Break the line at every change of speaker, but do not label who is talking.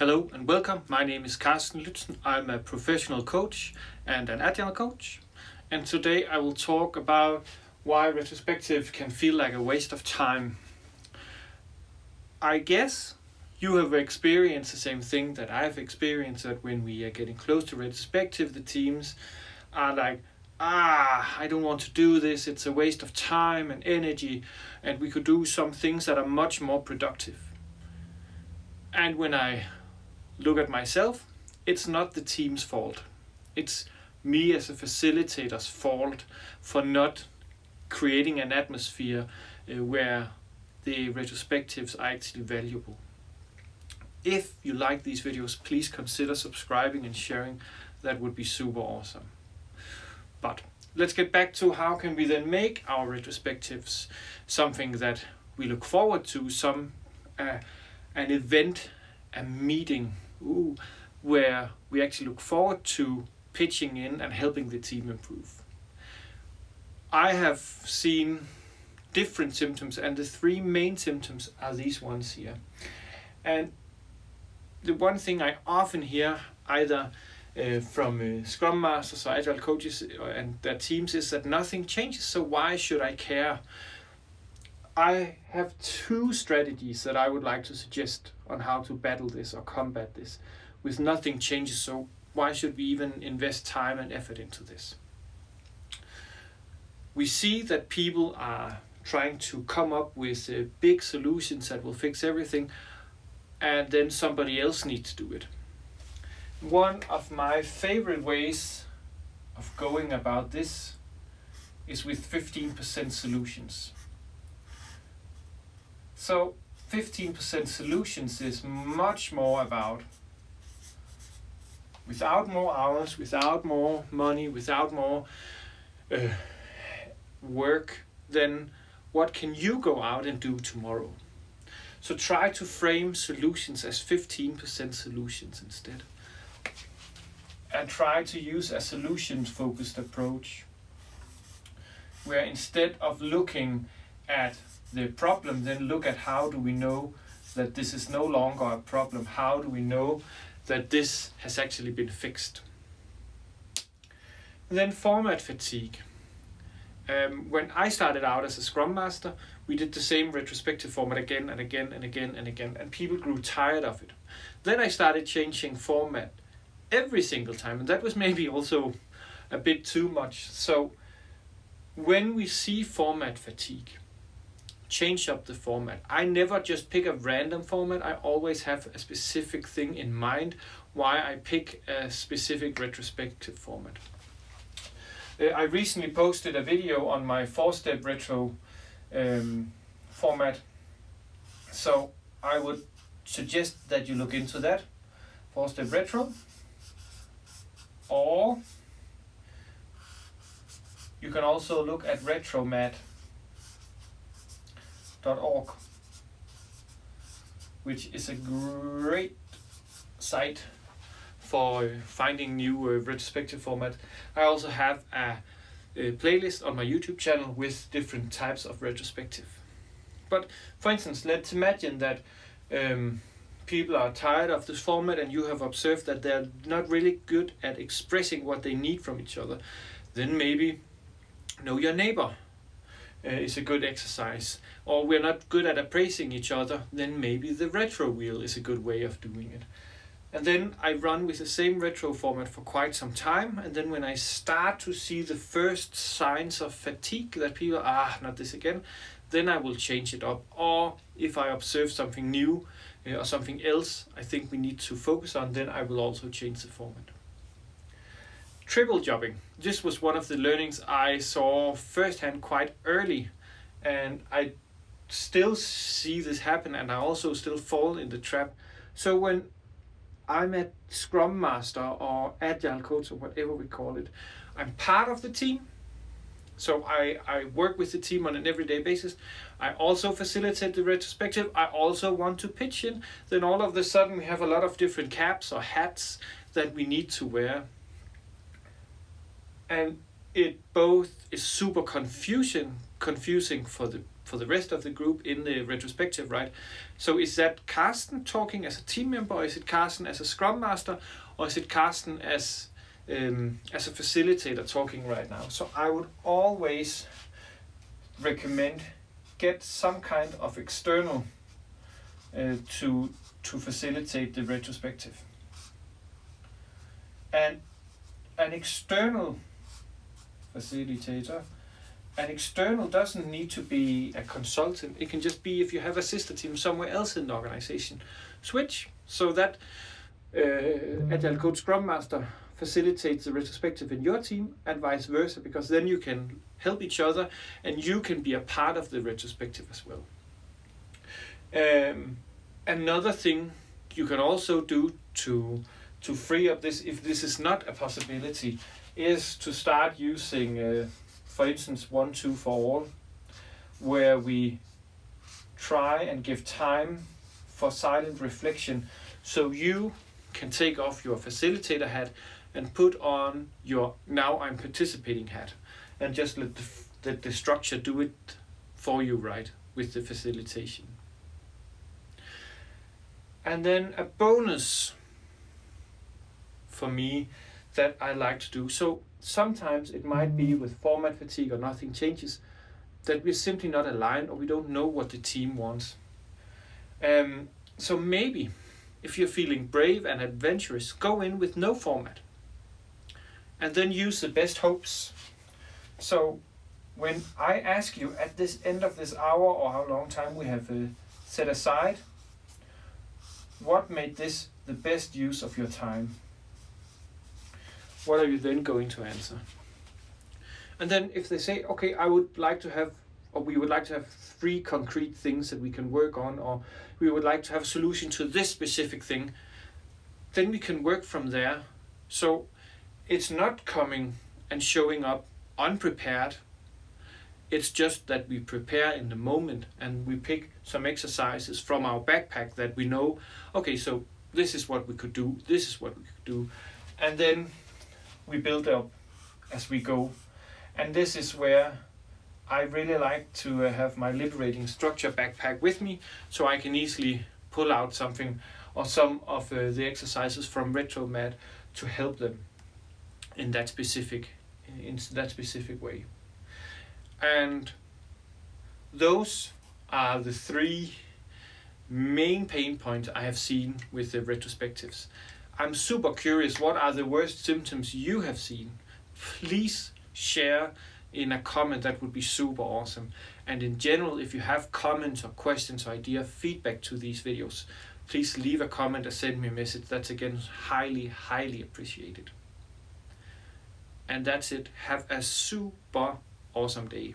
Hello and welcome. My name is Carsten Lützen. I'm a professional coach and an agile coach. And today I will talk about why retrospective can feel like a waste of time. I guess you have experienced the same thing that I've experienced, that when we are getting close to retrospective, the teams are like, I don't want to do this. It's a waste of time and energy, and we could do some things that are much more productive. And when I look at myself, it's not the team's fault. It's me as a facilitator's fault for not creating an atmosphere where the retrospectives are actually valuable. If you like these videos, please consider subscribing and sharing. That would be super awesome. But let's get back to how can we then make our retrospectives something that we look forward to, an event, a meeting, where we actually look forward to pitching in and helping the team improve. I have seen different symptoms, and the three main symptoms are these ones here. And the one thing I often hear, either from Scrum Masters or Agile coaches and their teams, is that nothing changes, so why should I care? I have two strategies that I would like to suggest on how to battle this or combat this. With nothing changes, so why should we even invest time and effort into this? We see that people are trying to come up with big solutions that will fix everything, and then somebody else needs to do it. One of my favorite ways of going about this is with 15% solutions. So 15% solutions is much more about, without more hours, without more money, without more work, then what can you go out and do tomorrow? So try to frame solutions as 15% solutions instead. And try to use a solutions-focused approach, where instead of looking at the problem, then look at how do we know that this is no longer a problem? How do we know that this has actually been fixed? And then format fatigue. When I started out as a Scrum Master, we did the same retrospective format again and again and again and again, and people grew tired of it. Then I started changing format every single time, and that was maybe also a bit too much. So when we see format fatigue, change up the format. I never just pick a random format. I always have a specific thing in mind why I pick a specific retrospective format. I recently posted a video on my 4-step retro format, so I would suggest that you look into that 4-step retro, or you can also look at retromat.org, which is a great site for finding new retrospective format. I also have a playlist on my YouTube channel with different types of retrospective. But for instance, let's imagine that people are tired of this format, and you have observed that they're not really good at expressing what they need from each other. Then maybe know your neighbor is a good exercise. Or we're not good at appraising each other, then maybe the retro wheel is a good way of doing it. And then I run with the same retro format for quite some time, and then when I start to see the first signs of fatigue, that people, not this again, then I will change it up. Or if I observe something new or something else I think we need to focus on, then I will also change the format. Triple jobbing. This was one of the learnings I saw firsthand quite early, and I still see this happen, and I also still fall in the trap. So when I'm a Scrum Master or Agile coach or whatever we call it, I'm part of the team. So I work with the team on an everyday basis. I also facilitate the retrospective. I also want to pitch in. Then all of a sudden we have a lot of different caps or hats that we need to wear. And it both is super confusing for for the rest of the group in the retrospective, right? So is that Carsten talking as a team member, or is it Carsten as a Scrum Master, or is it Carsten as a facilitator talking right now? So I would always recommend get some kind of external to facilitate the retrospective. And an external facilitator, an external doesn't need to be a consultant. It can just be if you have a sister team somewhere else in the organization. Switch so that Agile Coach Scrum Master facilitates the retrospective in your team and vice versa, because then you can help each other and you can be a part of the retrospective as well. Another thing you can also do to free up this, if this is not a possibility, is to start using, for instance, 1-2 for all, where we try and give time for silent reflection, so you can take off your facilitator hat and put on your now I'm participating hat, and just let the structure do it for you, right, with the facilitation. And then a bonus for me that I like to do. So sometimes it might be with format fatigue or nothing changes, that we're simply not aligned or we don't know what the team wants. So maybe if you're feeling brave and adventurous, go in with no format and then use the best hopes. So when I ask you at this end of this hour, or how long time we have set aside, what made this the best use of your time? What are you then going to answer? And then if they say, okay, I would like to have, or we would like to have 3 concrete things that we can work on, or we would like to have a solution to this specific thing, then we can work from there. So it's not coming and showing up unprepared. It's just that we prepare in the moment and we pick some exercises from our backpack that we know, okay, so this is what we could do, this is what we could do. And then we build up as we go. And this is where I really like to have my liberating structure backpack with me, so I can easily pull out something or some of the exercises from RetroMat to help them in that specific way. And those are the 3 main pain points I have seen with the retrospectives. I'm super curious, what are the worst symptoms you have seen? Please share in a comment, that would be super awesome. And in general, if you have comments or questions or idea, feedback to these videos, please leave a comment or send me a message. That's again highly, highly appreciated. And that's it. Have a super awesome day.